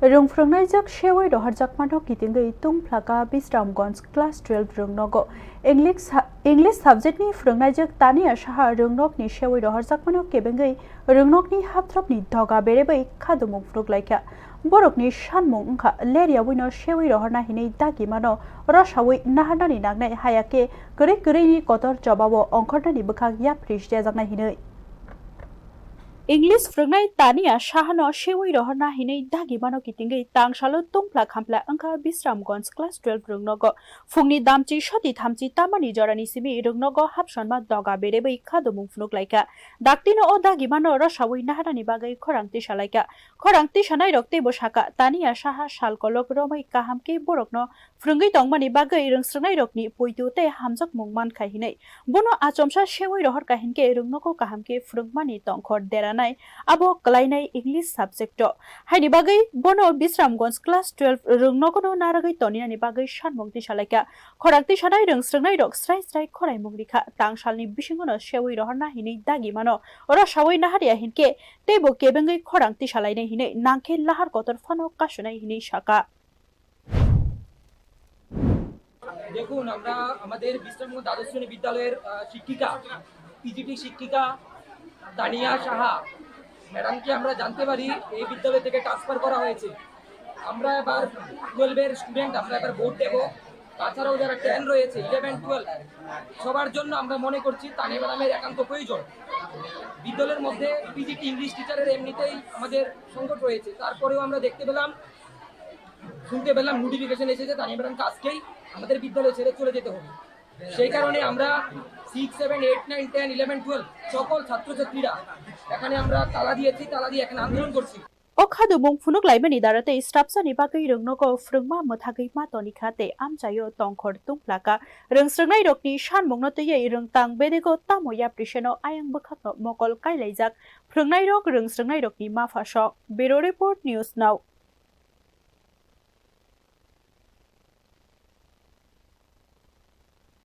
Phwrnwgnai seui rohorjakmano kitingwi tungplaka Phwrnwgnai class 12 rwng English subject ni Phwrngnai tani asaha rwng ni seui rohorjakmano kebengwi rwng ni hapthrop ni doga berebai khadumung phruklaika borok ni sanmung ungkha leriawino seui rohorna hinei dagimano rosawi naharnani nagnai hayake gori ni kotor jobabo ongkhornani bwkhak yapris jajaknai hinei English Phwrngnai tania sahano seui rohorna hinei dagimano kitingei tangsalo tungpla khampla angkha Phwrnwgnai class 12 rwng fungni damchi soti thamchi tamani jorani simi rwng hapsonma doga berebai khadumung phnuklaika daktino o dagimano rosawi naharani bagai khorang tisalaika khorang tisanairok tebo saka tania saha salkolok romai kahamke borokno phwrngwi tongmani bagai swrwngnairokni poitute hamjak mungman khai hinei bono achomsa seui rohor kahinke rwngko kahamke phwrngmani tongkhor dera abo kalainai English subject haini bagai bono Phwrnwgnai class 12 rwngno naragai toninani bagai sanmungti salaika khorangti sanai swrwngnairok srai khorai munglikha tangsalni bisingono seui rohorna hinei dagimano ora sawai naharia hinke tebo kebengwi khorangti salainai hinei nangkhe lahar kotor phano kasunai hinei saka দেখুন আমরা আমাদের বিশ্রামগঞ্জ দ্বাদশ শ্রেণী বিদ্যালয়ের শিক্ষিকা PGT শিক্ষিকা তানিয়া সাহা ম্যাডামকে আমরা জানতে পারি এই বিদ্যালয় থেকে ট্রান্সফার করা হয়েছে। আমরা এবার 12 স্টুডেন্ট আমরা এবার বোর্ড দেব, তাছাড়াও যারা 10 রয়েছে 11, 12 সবার জন্য আমরা মনে করছি তানিয়া ম্যাডামের একান্ত প্রয়োজন। বিদ্যালয়ের মধ্যে পিজিটি ইংলিশ টিচারের এমনিতেই আমাদের সংকট রয়েছে, তারপরেও আমরা শুনতে পেলাম নোটিফিকেশন এসেছে তানিয়া ম্যাডামকে আজকেই আমাদের বিদ্যালয় ছেড়ে চলে যেতে হবে। সেই কারণে আমরা 6, 7, 8, 9, 10, 11, 12 সকল ছাত্রছাত্রীরা এখানে আমরা তালা দিয়ে এখানে আন্দোলন করছি। Okhadumung phnuklaimani darate strapsani bagai rwngnogo phwrngma mwthagwi matoni khate amchayo tongkhor tungplaka swrwngnairokni sanmungno tei rwngtang bedego tamoya priseno ayang bwkhakno mokol kailaijak phwrngnairok swrwngnairokni mafasok Bureau Report News Now